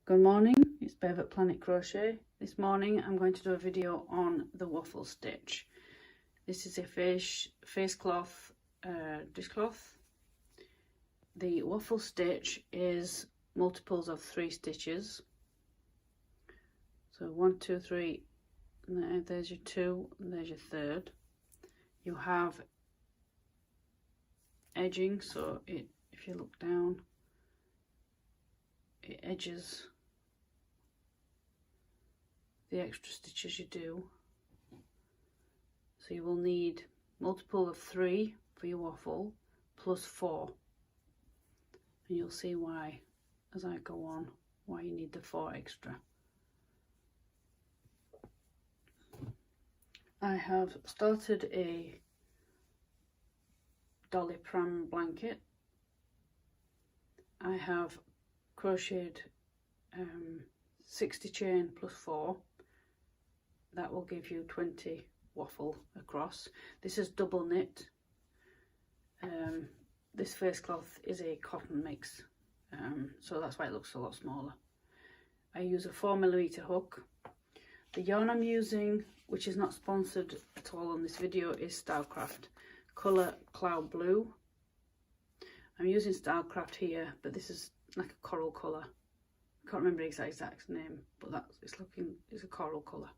Good morning, it's Bev at Planetcrochet. This morning I'm going to do a video on the waffle stitch. This is a face cloth dishcloth. The waffle stitch is multiples of 3 stitches. So 1, 2, 3, and there's your 2, and there's your 3rd. You have edging, so if you look down, it edges the extra stitches you do. So you will need multiple of 3 for your waffle plus 4, and you'll see why as I go on, why you need the 4 extra. I have started a dolly pram blanket. I have crocheted 60 chain plus 4. That will give you 20 waffle across. This is double knit. This face cloth is a cotton mix, so that's why it looks a lot smaller. I use a 4mm hook. The yarn I'm using, which is not sponsored at all on this video, is Stylecraft colour Cloud Blue. I'm using Stylecraft here, but this is like a coral colour. I can't remember the exact name, but it's a coral colour.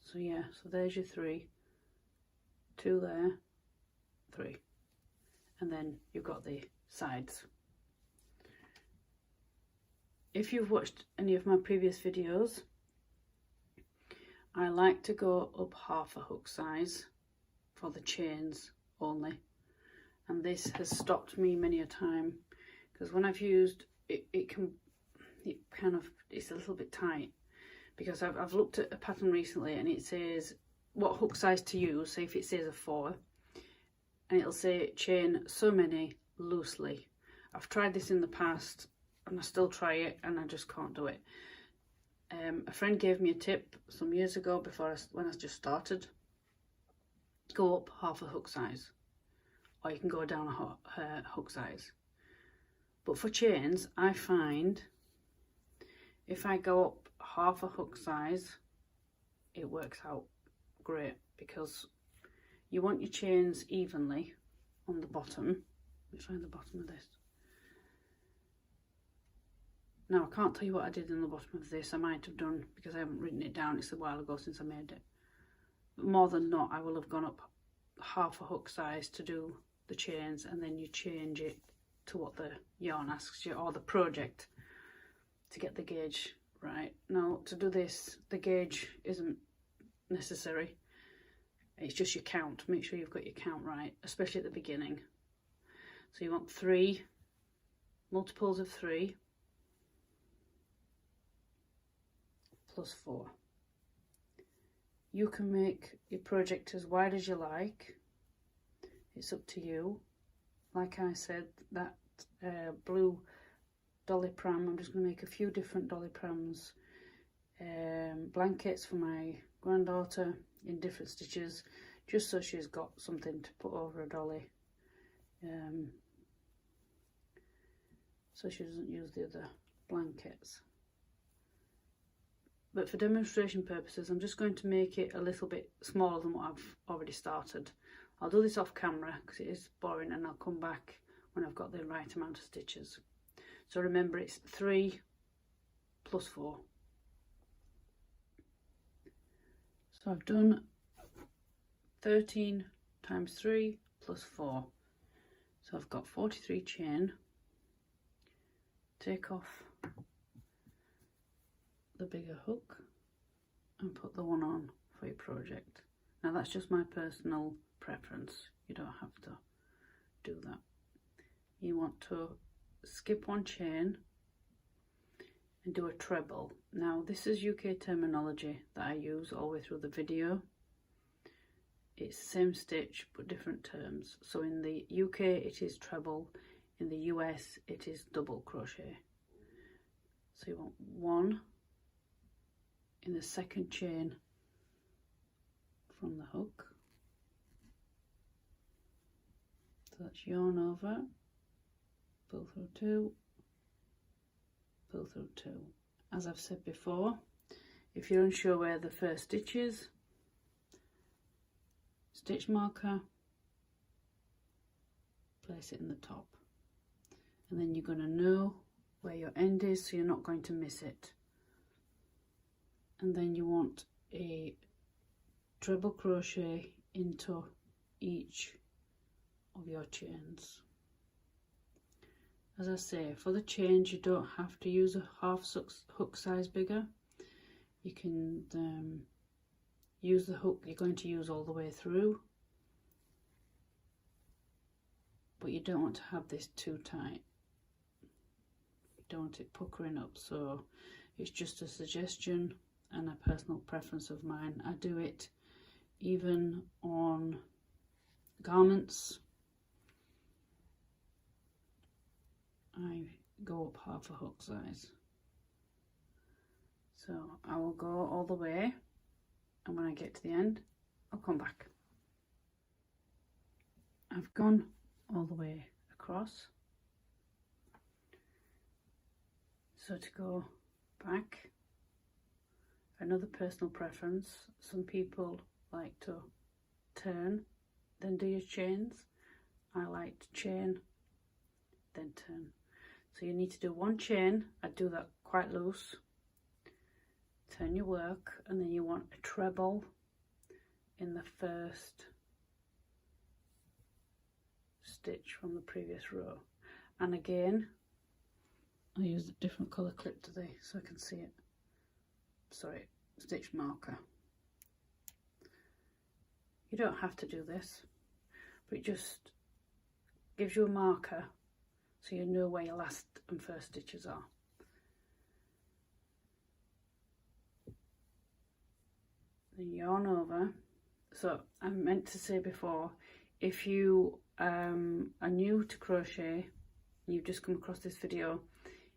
So yeah, so there's your 3, 2 there, 3, and then you've got the sides. If you've watched any of my previous videos, I like to go up half a hook size for the chains only, and this has stopped me many a time because when I've used it, it's a little bit tight, because I've looked at a pattern recently and it says what hook size to use. Say if it says a 4, and it'll say chain so many loosely. I've tried this in the past and I still try it and I just can't do it. A friend gave me a tip some years ago when I just started. Go up half a hook size, or you can go down a hook size. But for chains, I find if I go up half a hook size, it works out great, because you want your chains evenly on the bottom. Let me find the bottom of this. Now I can't tell you what I did in the bottom of this. I might have done, because I haven't written it down. It's a while ago since I made it. But more than not, I will have gone up half a hook size to do the chains, and then you change it to what the yarn asks you, or the project, to get the gauge right. Now to do this, the gauge isn't necessary. It's just your count. Make sure you've got your count right, especially at the beginning. So you want 3 multiples of 3 plus 4. You can make your project as wide as you like. It's up to you. Like I said, that blue dolly pram, I'm just going to make a few different dolly prams, blankets for my granddaughter in different stitches, just so she's got something to put over a dolly, so she doesn't use the other blankets. But for demonstration purposes, I'm just going to make it a little bit smaller than what I've already started. I'll do this off camera because it is boring, and I'll come back when I've got the right amount of stitches. So remember, it's 3 plus 4. So I've done 13 times 3 plus 4. So I've got 43 chain. Take off the bigger hook and put the one on for your project. Now that's just my personal preference. You don't have to do that. You want to skip 1 chain and do a treble. Now this is UK terminology that I use all the way through the video. It's the same stitch but different terms. So in the UK it is treble, in the US it is double crochet. So you want 1 in the 2nd chain from the hook. So that's yarn over, pull through 2, pull through 2. As I've said before, if you're unsure where the first stitch is, stitch marker, place it in the top, and then you're going to know where your end is, so you're not going to miss it. And then you want a treble crochet into each of your chains. As I say, for the chains you don't have to use a half hook size bigger. You can use the hook you're going to use all the way through, but you don't want to have this too tight. You don't want it puckering up, so it's just a suggestion and a personal preference of mine. I do it even on garments. I go up half a hook size. So I will go all the way, and when I get to the end, I'll come back. I've gone all the way across. So to go back, another personal preference, some people like to turn, then do your chains. I like to chain, then turn. So you need to do one chain. I do that quite loose. Turn your work, and then you want a treble in the first stitch from the previous row. And again, I use a different colour clip today so I can see it. Sorry, stitch marker. You don't have to do this, but it just gives you a marker so you know where your last and first stitches are. Then yarn over. So I meant to say before, if you are new to crochet, you've just come across this video,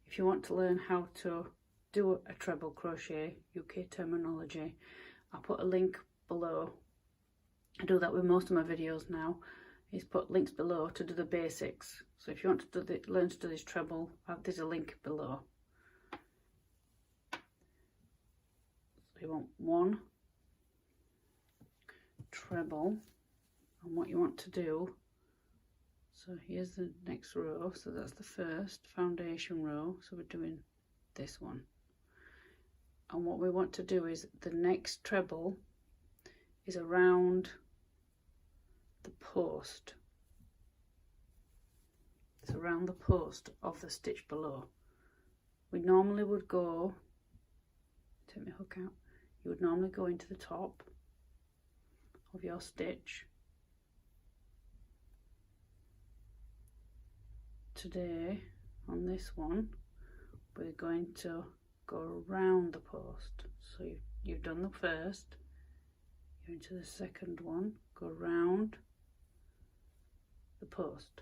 if you want to learn how to do a treble crochet, UK terminology, I'll put a link below. I do that with most of my videos now, is put links below to do the basics. So if you want to do learn to do this treble, there's a link below. So you want one treble, and what you want to do, so here's the next row, so that's the first foundation row, so we're doing this one, and what we want to do is the next treble is around the post. It's around the post of the stitch below. We normally would go, take my hook out, you would normally go into the top of your stitch. Today on this one we're going to go around the post. So you've done the first, you're into the second one, go round the post,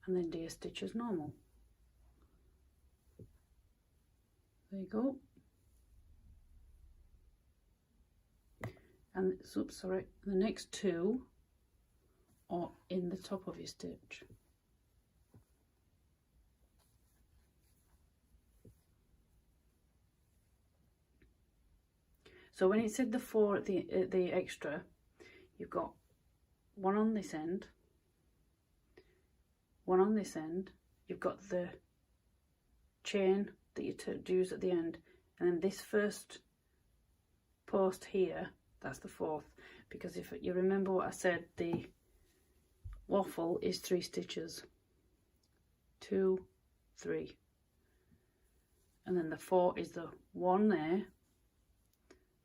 and then do your stitch as normal. There you go. And oops, sorry, the next two are in the top of your stitch. So when it said the 4 at the extra, you've got one on this end, one on this end, you've got the chain that you use at the end, and then this first post here, that's the 4th, because if you remember what I said, the waffle is 3 stitches, 2, 3, and then the 4 is the one there,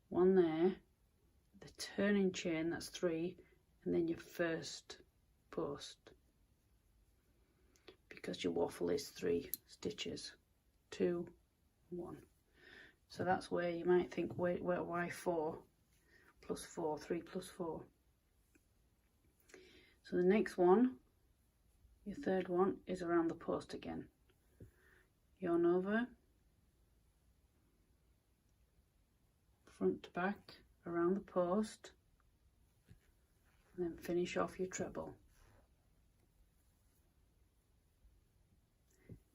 one there, the turning chain, that's 3, and then your first post, because your waffle is 3 stitches, 2, 1. So that's where you might think, wait, why 4 plus 4, 3 plus 4. So the next one, your third one, is around the post again. Yarn over, front to back, around the post, and then finish off your treble.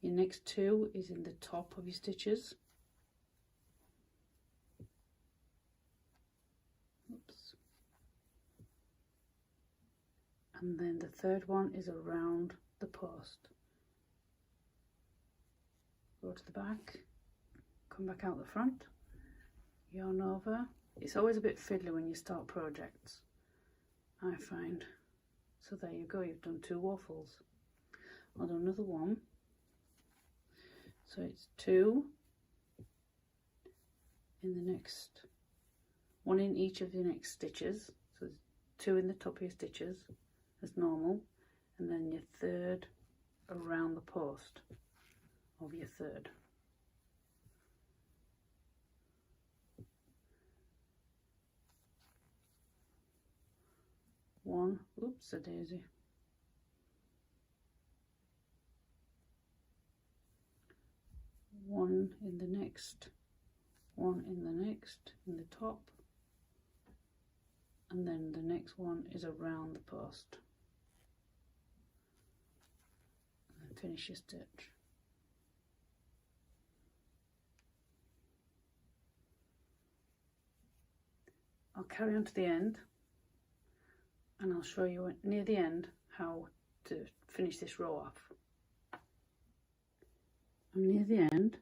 Your next 2 is in the top of your stitches. Oops. And then the 3rd one is around the post. Go to the back, come back out the front, yarn over. It's always a bit fiddly when you start projects, I find. So there you go, you've done 2 waffles. I'll do another one. So it's 2 in the next, 1 in each of the next stitches. So there's 2 in the top of your stitches as normal, and then your 3rd around the post of your 3rd. One, oops, a daisy. One in the next, 1 in the next, in the top, and then the next one is around the post. And then finish your stitch. I'll carry on to the end, and I'll show you near the end how to finish this row off. I'm near the end.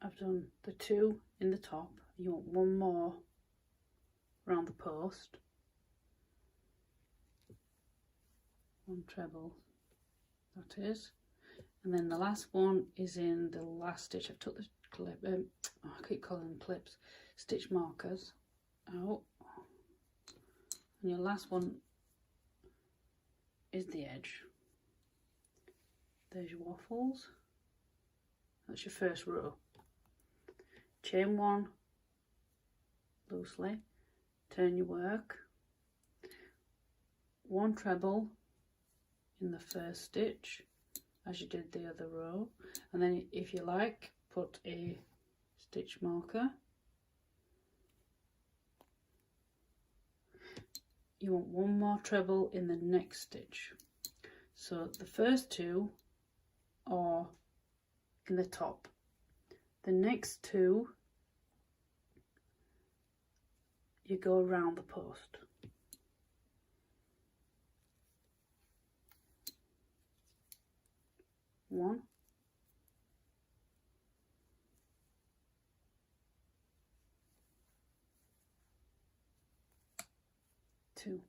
I've done the 2 in the top. You want 1 more around the post. 1 treble, that is. And then the last one is in the last stitch. I've took the clip, I keep calling them clips, stitch markers out. And your last one is the edge. There's your waffles. That's your first row. Chain 1 loosely, turn your work, 1 treble in the first stitch as you did the other row, and then if you like, put a stitch marker. You want 1 more treble in the next stitch. So the first 2 are in the top. The next 2 you go around the post. One, 2,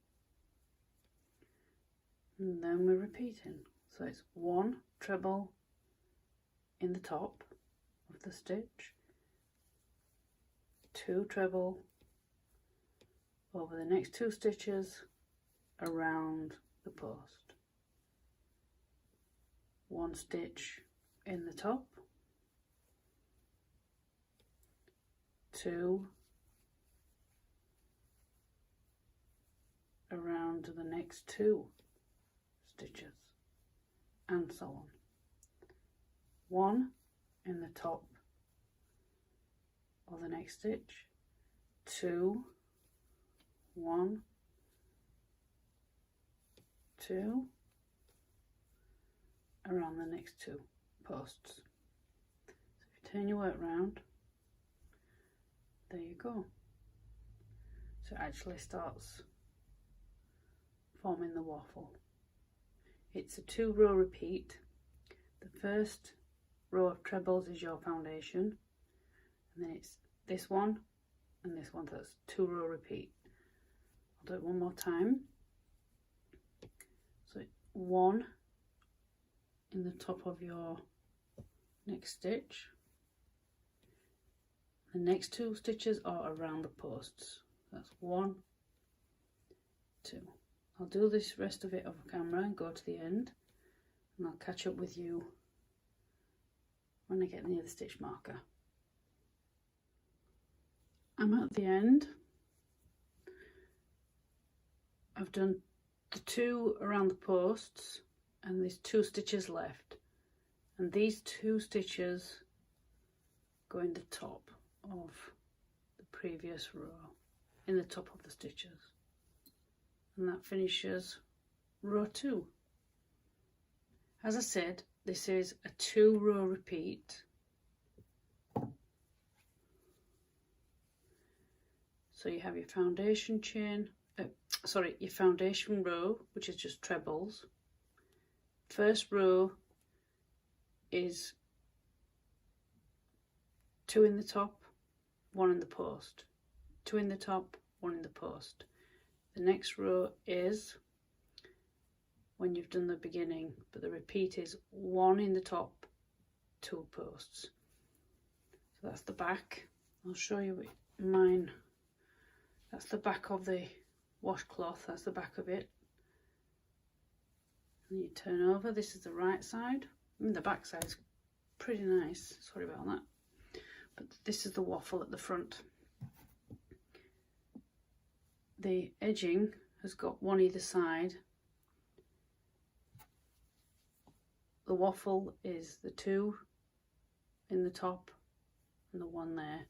and then we're repeating. So it's 1 treble in the top of the stitch, 2 treble over the next 2 stitches around the post, 1 stitch in the top, 2 around the next 2 stitches, and so on. 1 in the top of the next stitch, 2, 1, 2 around the next 2 posts. So if you turn your work round, there you go. So it actually starts forming the waffle. It's a 2-row repeat. The first row of trebles is your foundation, and then it's this one and this one. That's 2-row repeat. I'll do it one more time. So 1 in the top of your next stitch. The next 2 stitches are around the posts. That's 1, 2. I'll do this rest of it off camera and go to the end, and I'll catch up with you when I get near the stitch marker. I'm at the end. I've done the 2 around the posts, and there's 2 stitches left, and these 2 stitches go in the top of the previous row, in the top of the stitches, and that finishes row 2. As I said, this is a 2-row repeat. So you have your foundation chain, your foundation row, which is just trebles. First row is 2 in the top, 1 in the post, 2 in the top, 1 in the post. The next row is when you've done the beginning, but the repeat is 1 in the top, 2 posts. So that's the back. I'll show you mine. That's the back of the washcloth, that's the back of it. And you turn over, this is the right side. The back side is pretty nice, sorry about that. But this is the waffle at the front. The edging has got 1 either side. The waffle is the 2 in the top and the 1 there,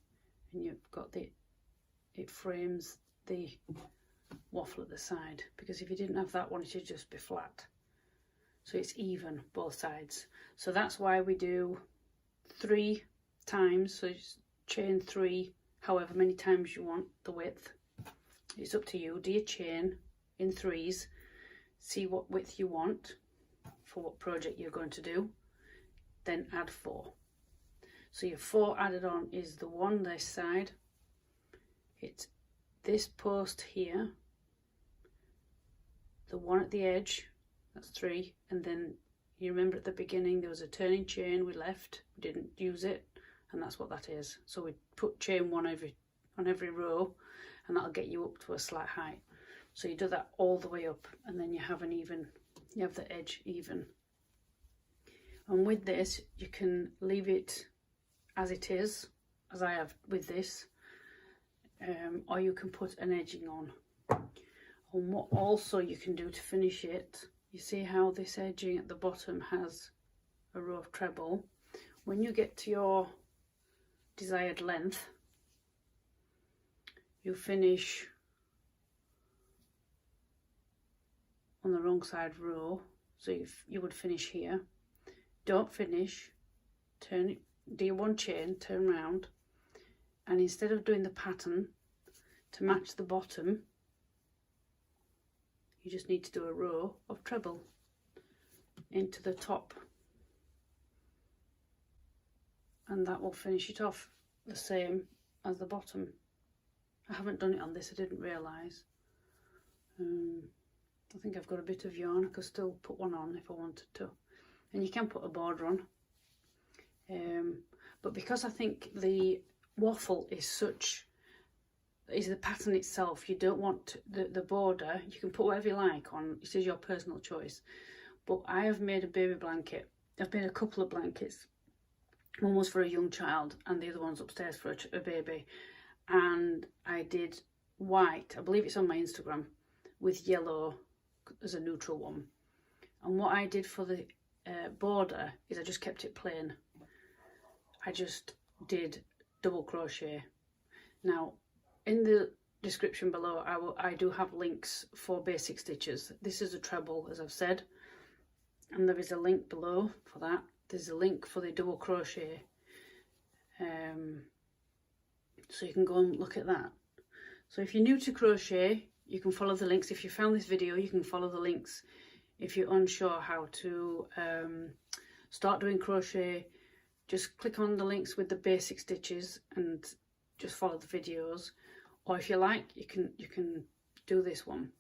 and you've got it frames the waffle at the side, because if you didn't have that one it should just be flat. So it's even both sides. So that's why we do 3 times, so just chain 3 however many times you want the width. It's up to you. Do your chain in 3s, see what width you want for what project you're going to do, then add 4. So your 4 added on is the 1 this side, it's this post here, the 1 at the edge, that's 3, and then you remember at the beginning there was a turning chain we left, we didn't use it, and that's what that is. So we put chain 1 on every row, and that'll get you up to a slight height. So you do that all the way up, and then you have the edge even. And with this you can leave it as it is, as I have with this, or you can put an edging on. And what also you can do to finish it, you see how this edging at the bottom has a row of treble. When you get to your desired length, you finish on the wrong side row, so you would finish here. Don't finish, turn it, do your 1 chain, turn round, and instead of doing the pattern to match the bottom, you just need to do a row of treble into the top, and that will finish it off the same as the bottom. I haven't done it on this, I didn't realise. I think I've got a bit of yarn, I could still put one on if I wanted to, and you can put a border on. But because I think the waffle is the pattern itself, you don't want the border, you can put whatever you like on, it is your personal choice. But I have made a baby blanket, I've made a couple of blankets, one was for a young child and the other one's upstairs for a baby, and I did white, I believe it's on my Instagram, with yellow as a neutral one. And what I did for the border is I just kept it plain. I just did double crochet. Now in the description below I do have links for basic stitches. This is a treble, as I've said, and there is a link below for that. There's a link for the double crochet, so you can go and look at that. So if you're new to crochet, you can follow the links. If you found this video, you can follow the links. If you're unsure how to start doing crochet, just click on the links with the basic stitches and just follow the videos. Or if you like, you can do this one,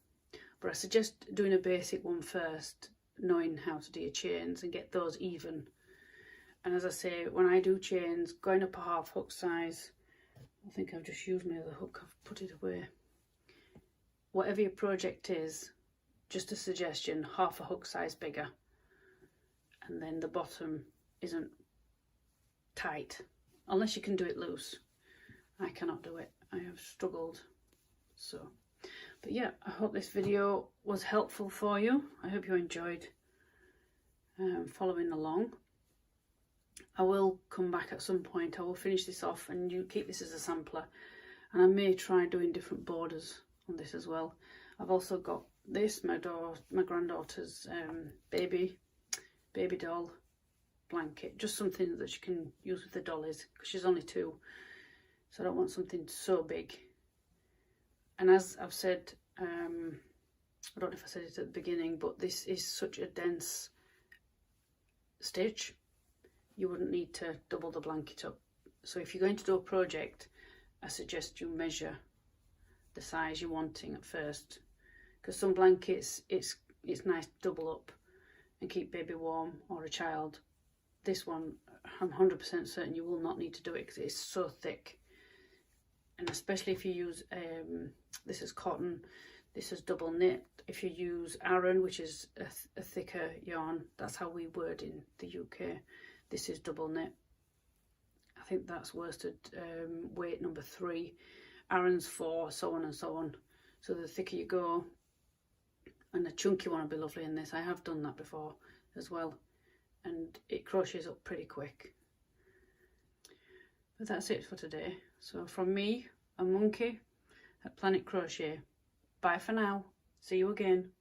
but I suggest doing a basic one first, knowing how to do your chains and get those even. And as I say, when I do chains, going up a half hook size, I think I've just used my other hook, I've put it away. Whatever your project is, just a suggestion, half a hook size bigger, and then the bottom isn't tight, unless you can do it loose. I cannot do it, I have struggled. So, but yeah, I hope this video was helpful for you. I hope you enjoyed following along. I will come back at some point, I will finish this off and you keep this as a sampler, and I may try doing different borders on this as well. I've also got this, my granddaughter's baby doll blanket, just something that she can use with the dollies because she's only 2, so I don't want something so big. And as I've said, I don't know if I said it at the beginning, but this is such a dense stitch, you wouldn't need to double the blanket up. So if you're going to do a project, I suggest you measure the size you're wanting at first, because some blankets it's nice to double up and keep baby warm or a child. This one, I'm 100% certain you will not need to do it because it's so thick. And especially if you use, this is cotton, this is double knit. If you use Aran, which is a thicker yarn, that's how we word in the UK. This is double knit. I think that's worsted weight number 3. Aran's 4, so on and so on. So the thicker you go, and the chunky one will be lovely in this. I have done that before as well, and it crochets up pretty quick. But that's it for today. So from me, a monkey at Planet Crochet. Bye for now. See you again.